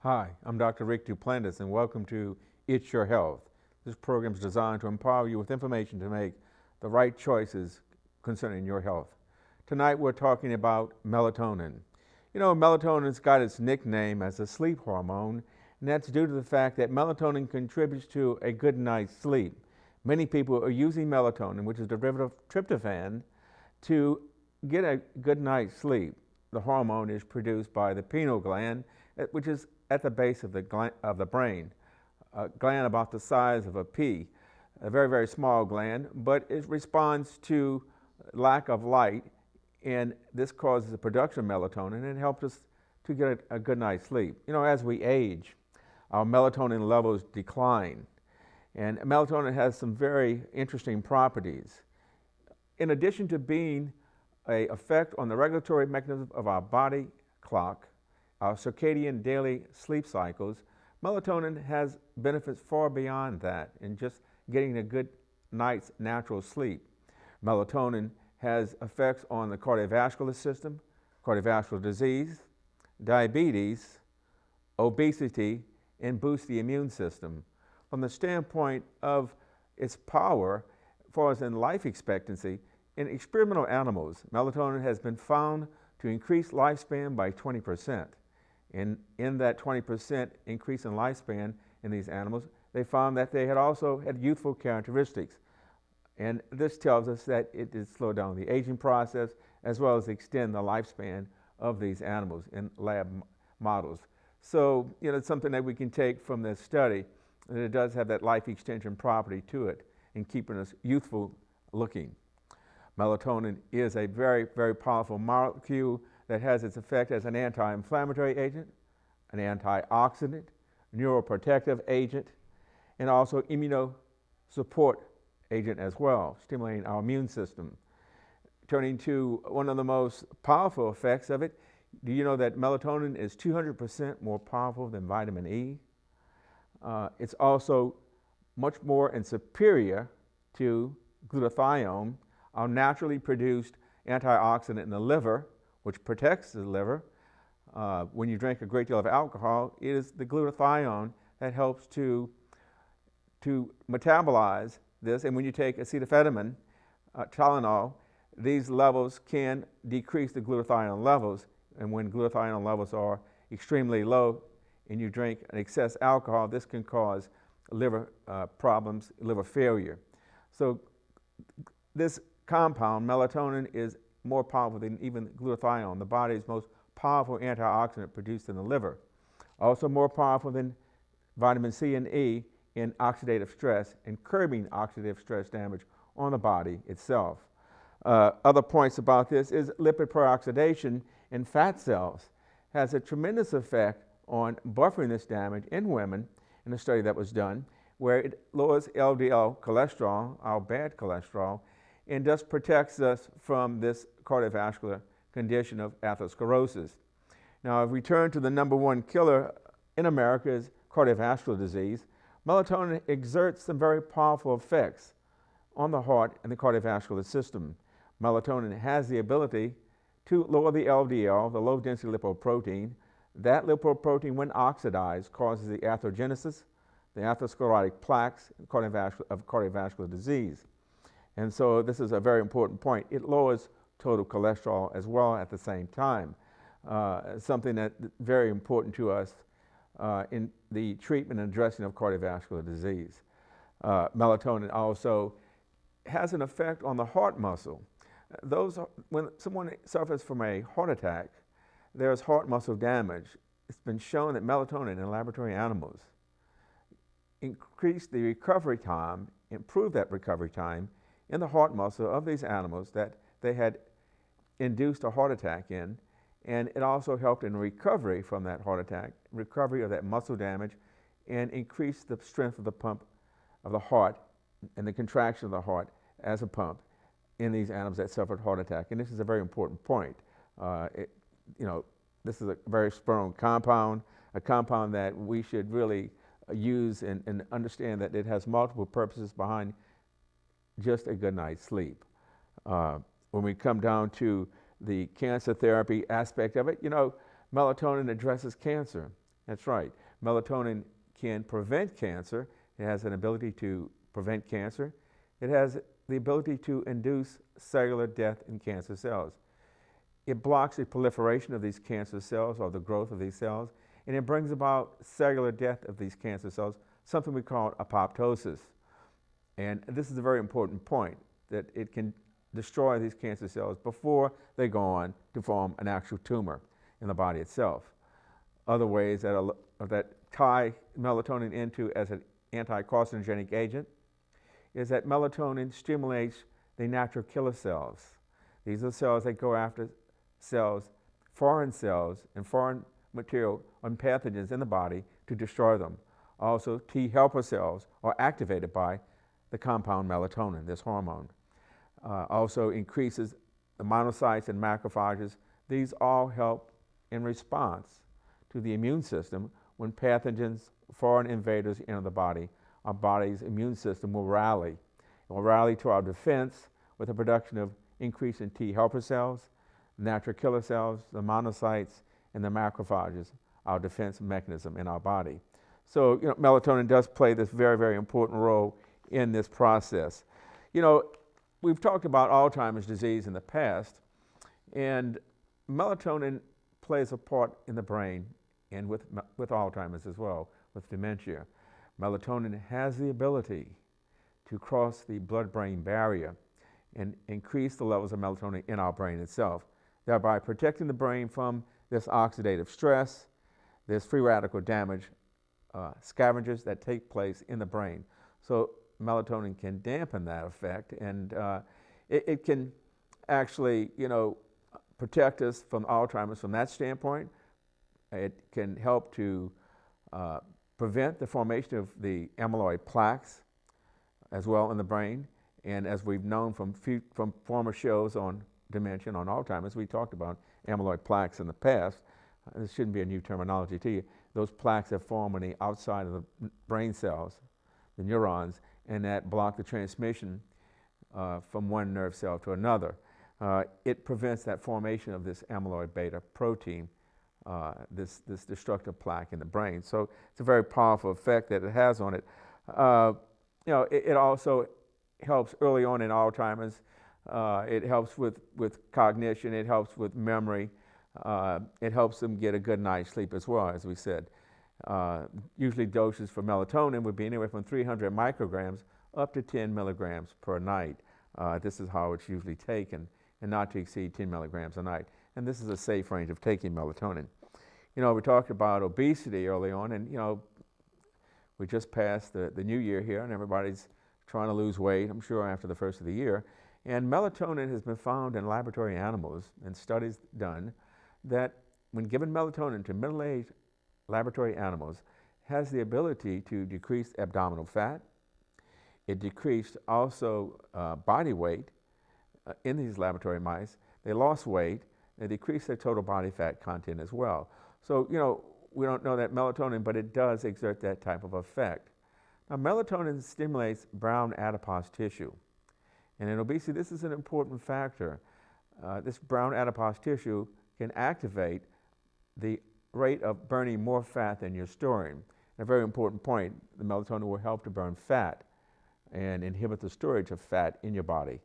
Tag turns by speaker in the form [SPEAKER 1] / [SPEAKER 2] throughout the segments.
[SPEAKER 1] Hi, I'm Dr. Rick Duplantis, and welcome to It's Your Health. This program is designed to empower you with information to make the right choices concerning your health. Tonight we're talking about melatonin. You know, melatonin's got its nickname as a sleep hormone, and that's due to the fact that melatonin contributes to a good night's sleep. Many people are using melatonin, which is a derivative of tryptophan, to get a good night's sleep. The hormone is produced by the pineal gland, which is at the base of the brain, a gland about the size of a pea, a very, very small gland, but it responds to lack of light, and this causes the production of melatonin and helps us to get a good night's sleep. You know, as we age, our melatonin levels decline, and melatonin has some very interesting properties. In addition to being an effect on the regulatory mechanism of our body clock, our circadian daily sleep cycles, melatonin has benefits far beyond that in just getting a good night's natural sleep. Melatonin has effects on the cardiovascular system, cardiovascular disease, diabetes, obesity, and boosts the immune system. From the standpoint of its power, as far as in life expectancy, in experimental animals, melatonin has been found to increase lifespan by 20%. In that 20% increase in lifespan in these animals, they found that they had also had youthful characteristics. And this tells us that it did slow down the aging process as well as extend the lifespan of these animals in lab models. So, you know, it's something that we can take from this study, that it does have that life extension property to it in keeping us youthful looking. Melatonin is a very, very powerful molecule that has its effect as an anti-inflammatory agent, an antioxidant, neuroprotective agent, and also immunosupport agent as well, stimulating our immune system. Turning to one of the most powerful effects of it, do you know that melatonin is 200% more powerful than vitamin E? It's also much more and superior to glutathione, our naturally produced antioxidant in the liver, which protects the liver. When you drink a great deal of alcohol, it is the glutathione that helps to metabolize this. And when you take acetaminophen, Tylenol, these levels can decrease the glutathione levels. And when glutathione levels are extremely low and you drink an excess alcohol, this can cause liver problems, liver failure. So this compound, melatonin, is more powerful than even glutathione, the body's most powerful antioxidant produced in the liver. Also more powerful than vitamin C and E in oxidative stress and curbing oxidative stress damage on the body itself. Other points about this is lipid peroxidation in fat cells has a tremendous effect on buffering this damage in women in a study that was done, where it lowers LDL cholesterol, our bad cholesterol, and thus protects us from this cardiovascular condition of atherosclerosis. Now, if we turn to the number one killer in America is cardiovascular disease, melatonin exerts some very powerful effects on the heart and the cardiovascular system. Melatonin has the ability to lower the LDL, the low-density lipoprotein. That lipoprotein, when oxidized, causes the atherogenesis, the atherosclerotic plaques of cardiovascular disease. And so this is a very important point. It lowers total cholesterol as well at the same time, something that's very important to us in the treatment and addressing of cardiovascular disease. Melatonin also has an effect on the heart muscle. When someone suffers from a heart attack, there's heart muscle damage. It's been shown that melatonin in laboratory animals increased the recovery time, improved that recovery time in the heart muscle of these animals that they had induced a heart attack in, and it also helped in recovery from that heart attack, recovery of that muscle damage, and increased the strength of the pump of the heart and the contraction of the heart as a pump in these animals that suffered heart attack. And this is a very important point. This is a very strong compound, a compound that we should really use and understand that it has multiple purposes behind just a good night's sleep. When we come down to the cancer therapy aspect of it, melatonin addresses cancer. That's right. Melatonin can prevent cancer. It has an ability to prevent cancer. It has the ability to induce cellular death in cancer cells. It blocks the proliferation of these cancer cells or the growth of these cells, and it brings about cellular death of these cancer cells, something we call apoptosis. And this is a very important point, that it can destroy these cancer cells before they go on to form an actual tumor in the body itself. Other ways that tie melatonin into as an anti-carcinogenic agent is that melatonin stimulates the natural killer cells. These are cells that go after foreign cells and foreign material and pathogens in the body to destroy them. Also, T helper cells are activated by the compound melatonin, this hormone. Also increases the monocytes and macrophages. These all help in response to the immune system when pathogens, foreign invaders enter the body. Our body's immune system will rally. It will rally to our defense with the production of increase in T helper cells, natural killer cells, the monocytes, and the macrophages, our defense mechanism in our body. So, melatonin does play this very, very important role in this process. We've talked about Alzheimer's disease in the past, and melatonin plays a part in the brain and with Alzheimer's as well, with dementia. Melatonin has the ability to cross the blood-brain barrier and increase the levels of melatonin in our brain itself, thereby protecting the brain from this oxidative stress, this free radical damage, scavengers that take place in the brain. So melatonin can dampen that effect, and it can actually, protect us from Alzheimer's from that standpoint. It can help to prevent the formation of the amyloid plaques as well in the brain. And as we've known from former shows on dementia, on Alzheimer's, we talked about amyloid plaques in the past. This shouldn't be a new terminology to you. Those plaques that form on the outside of the brain cells, the neurons, and that block the transmission from one nerve cell to another. It prevents that formation of this amyloid beta protein, this destructive plaque in the brain. So it's a very powerful effect that it has on it. It also helps early on in Alzheimer's. It helps with cognition. It helps with memory. It helps them get a good night's sleep as well, as we said. Usually doses for melatonin would be anywhere from 300 micrograms up to 10 milligrams per night. This is how it's usually taken, and not to exceed 10 milligrams a night. And this is a safe range of taking melatonin. We talked about obesity early on, and we just passed the new year here, and everybody's trying to lose weight, I'm sure, after the first of the year. And melatonin has been found in laboratory animals and studies done that when given melatonin to middle-aged laboratory animals, has the ability to decrease abdominal fat. It decreased also body weight in these laboratory mice. They lost weight. They decreased their total body fat content as well. So, we don't know that melatonin, but it does exert that type of effect. Now, melatonin stimulates brown adipose tissue. And in obesity, this is an important factor. This brown adipose tissue can activate the rate of burning more fat than you're storing. A very important point, the melatonin will help to burn fat and inhibit the storage of fat in your body.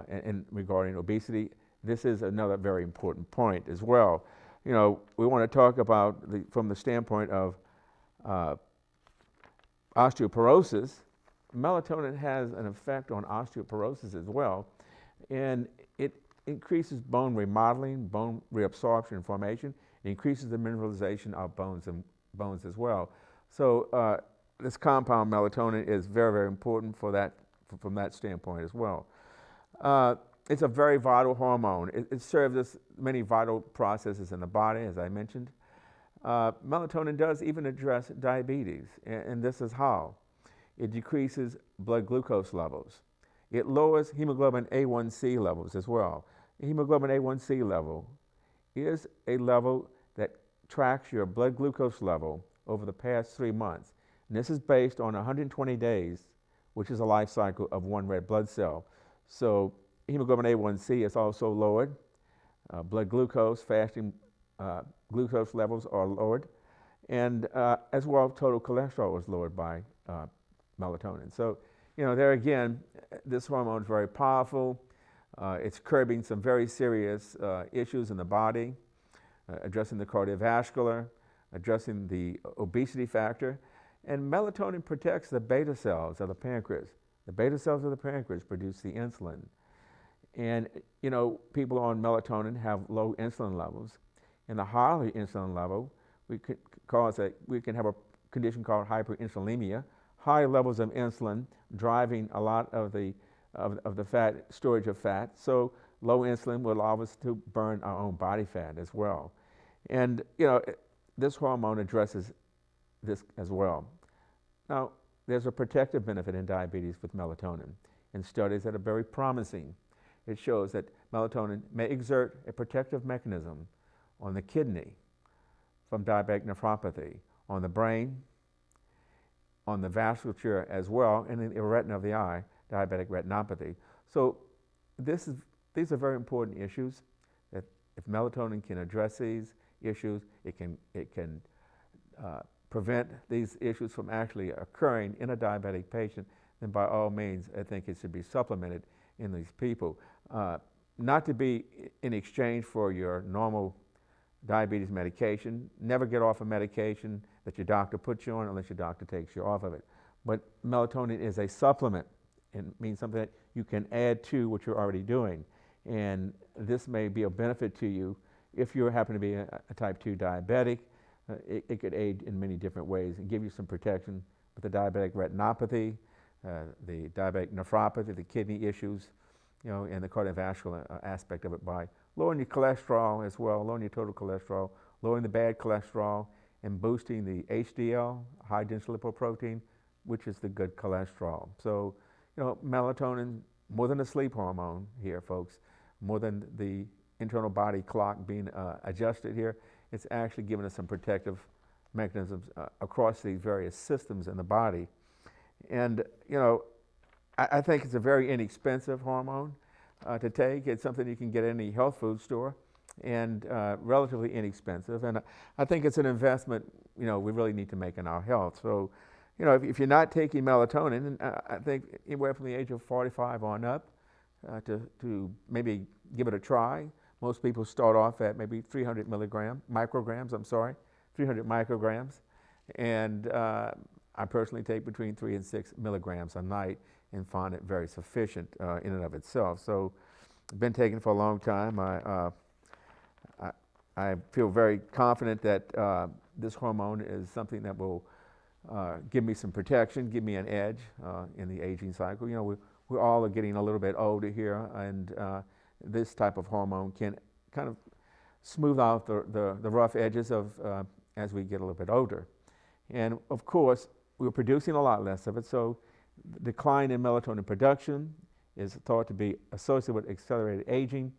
[SPEAKER 1] And regarding obesity, this is another very important point as well. We want to talk about, from the standpoint of osteoporosis. Melatonin has an effect on osteoporosis as well, and it increases bone remodeling, bone reabsorption and formation. It increases the mineralization of bones as well. So this compound melatonin is very, very important for that, from that standpoint as well. It's a very vital hormone. It serves as many vital processes in the body, as I mentioned. Melatonin does even address diabetes, and this is how. It decreases blood glucose levels. It lowers hemoglobin A1C levels as well. Hemoglobin A1C level is a level that tracks your blood glucose level over the past 3 months. And this is based on 120 days, which is a life cycle of one red blood cell. So hemoglobin A1C is also lowered. Blood glucose, fasting glucose levels are lowered. And as well, total cholesterol was lowered by melatonin. So, there again, this hormone is very powerful. It's curbing some very serious issues in the body, addressing the cardiovascular, addressing the obesity factor. And melatonin protects the beta cells of the pancreas. The beta cells of the pancreas produce the insulin. And, people on melatonin have low insulin levels. And the higher insulin level, we can have a condition called hyperinsulinemia, high levels of insulin driving a lot of the fat, storage of fat. So low insulin will allow us to burn our own body fat as well. And, this hormone addresses this as well. Now, there's a protective benefit in diabetes with melatonin, and studies that are very promising. It shows that melatonin may exert a protective mechanism on the kidney from diabetic nephropathy, on the brain, on the vasculature as well, and in the retina of the eye, diabetic retinopathy. So these are very important issues. That if melatonin can address these issues, it can prevent these issues from actually occurring in a diabetic patient, then by all means, I think it should be supplemented in these people. Not to be in exchange for your normal diabetes medication. Never get off a medication that your doctor puts you on unless your doctor takes you off of it. But melatonin is a supplement. It means something that you can add to what you're already doing. And this may be a benefit to you if you happen to be a type 2 diabetic. It could aid in many different ways and give you some protection with the diabetic retinopathy, the diabetic nephropathy, the kidney issues, and the cardiovascular aspect of it by lowering your cholesterol as well, lowering your total cholesterol, lowering the bad cholesterol, and boosting the HDL, high density lipoprotein, which is the good cholesterol. So, melatonin, more than a sleep hormone here, folks, more than the internal body clock being adjusted here, it's actually giving us some protective mechanisms across these various systems in the body. And, I think it's a very inexpensive hormone to take. It's something you can get in any health food store and relatively inexpensive. And I think it's an investment, we really need to make in our health. So, if you're not taking melatonin, I think anywhere from the age of 45 on up to maybe give it a try. Most people start off at maybe 300 micrograms. And I personally take between 3 and 6 milligrams a night and find it very sufficient in and of itself. So I've been taking it for a long time. I feel very confident that this hormone is something that will give me some protection, give me an edge in the aging cycle. We all are getting a little bit older here, and this type of hormone can kind of smooth out the rough edges of as we get a little bit older. And of course, we're producing a lot less of it, so the decline in melatonin production is thought to be associated with accelerated aging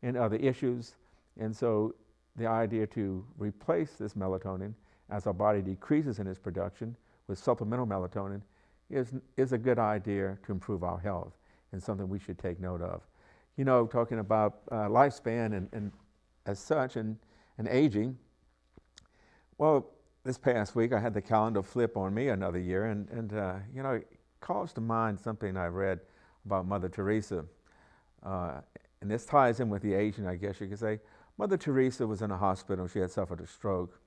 [SPEAKER 1] and other issues. And so the idea to replace this melatonin as our body decreases in its production with supplemental melatonin is a good idea to improve our health and something we should take note of. Talking about lifespan and as such and aging, well, this past week I had the calendar flip on me another year, and it calls to mind something I read about Mother Teresa. And this ties in with the aging, I guess you could say. Mother Teresa was in a hospital. She had suffered a stroke.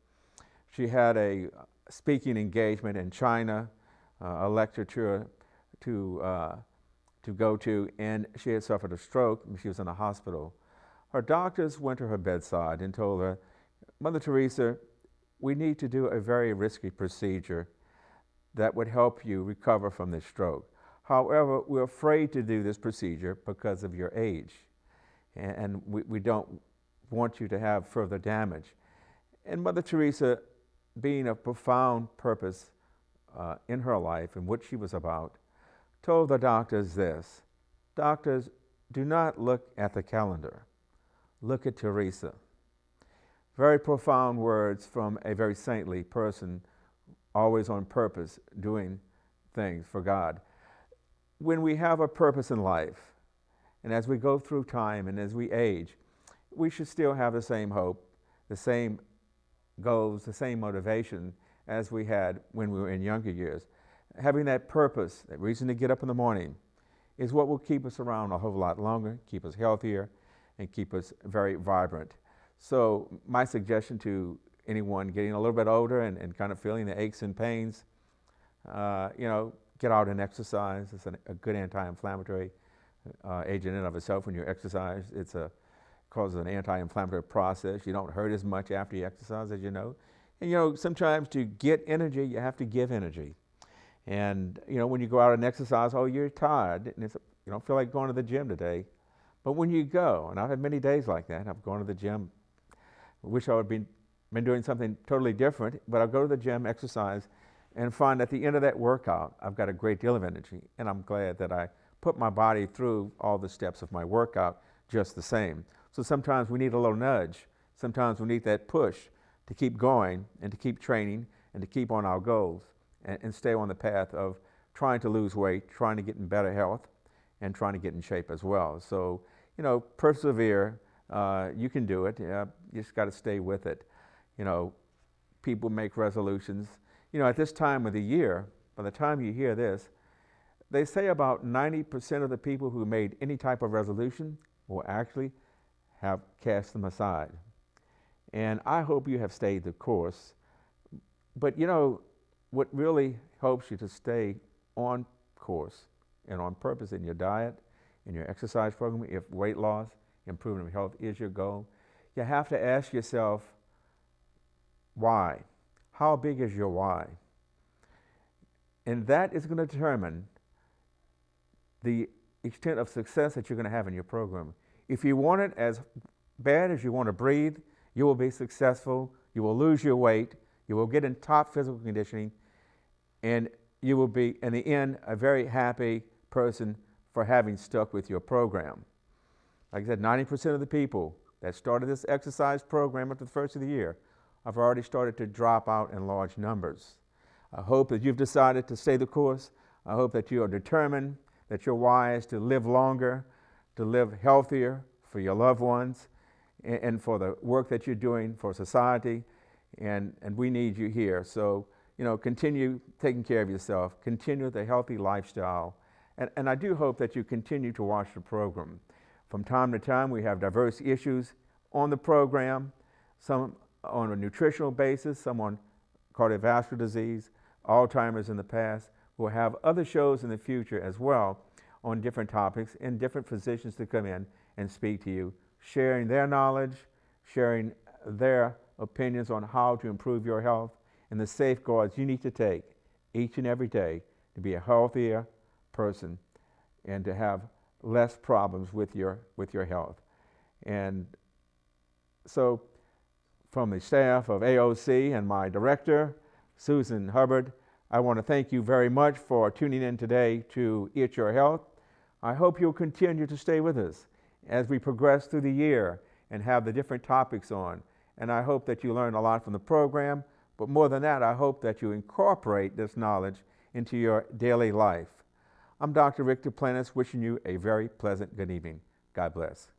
[SPEAKER 1] She had a speaking engagement in China, a lecture to go to, and she had suffered a stroke, and she was in a hospital. Her doctors went to her bedside and told her, Mother Teresa, we need to do a very risky procedure that would help you recover from this stroke. However, we're afraid to do this procedure because of your age, and we don't want you to have further damage. And Mother Teresa, being a profound purpose in her life and what she was about, told the doctors this: doctors, do not look at the calendar. Look at Teresa. Very profound words from a very saintly person, always on purpose, doing things for God. When we have a purpose in life, and as we go through time and as we age, we should still have the same hope, the same goals, the same motivation as we had when we were in younger years. Having that purpose, that reason to get up in the morning, is what will keep us around a whole lot longer, keep us healthier, and keep us very vibrant. So my suggestion to anyone getting a little bit older and kind of feeling the aches and pains, get out and exercise. It's a good anti-inflammatory agent in and of itself when you exercise. It causes an anti-inflammatory process. You don't hurt as much after you exercise, as you know. And sometimes to get energy, you have to give energy. And when you go out and exercise, you're tired, and you don't feel like going to the gym today. But when you go, and I've had many days like that, I've gone to the gym. I wish I would have been doing something totally different, but I'll go to the gym, exercise, and find at the end of that workout, I've got a great deal of energy. And I'm glad that I put my body through all the steps of my workout just the same. So sometimes we need a little nudge. Sometimes we need that push to keep going and to keep training and to keep on our goals and stay on the path of trying to lose weight, trying to get in better health, and trying to get in shape as well. So, persevere. You can do it. You just got to stay with it. People make resolutions. At this time of the year, by the time you hear this, they say about 90% of the people who made any type of resolution will actually have cast them aside. And I hope you have stayed the course. But what really helps you to stay on course and on purpose in your diet, in your exercise program, if weight loss, improvement of health is your goal, you have to ask yourself, why? How big is your why? And that is going to determine the extent of success that you're going to have in your program. If you want it as bad as you want to breathe, you will be successful, you will lose your weight, you will get in top physical conditioning, and you will be, in the end, a very happy person for having stuck with your program. Like I said, 90% of the people that started this exercise program after the first of the year have already started to drop out in large numbers. I hope that you've decided to stay the course. I hope that you are determined, that your why is to live longer, to live healthier for your loved ones, and for the work that you're doing for society, and we need you here. So, continue taking care of yourself, continue the healthy lifestyle, and I do hope that you continue to watch the program. From time to time, we have diverse issues on the program, some on a nutritional basis, some on cardiovascular disease, Alzheimer's in the past. We'll have other shows in the future as well on different topics and different physicians to come in and speak to you, sharing their knowledge, sharing their opinions on how to improve your health and the safeguards you need to take each and every day to be a healthier person and to have less problems with your health. And so from the staff of AOC and my director, Susan Hubbard, I want to thank you very much for tuning in today to It's Your Health. I hope you'll continue to stay with us as we progress through the year and have the different topics on. And I hope that you learn a lot from the program, but more than that, I hope that you incorporate this knowledge into your daily life. I'm Dr. Rick Duplantis, wishing you a very pleasant good evening. God bless.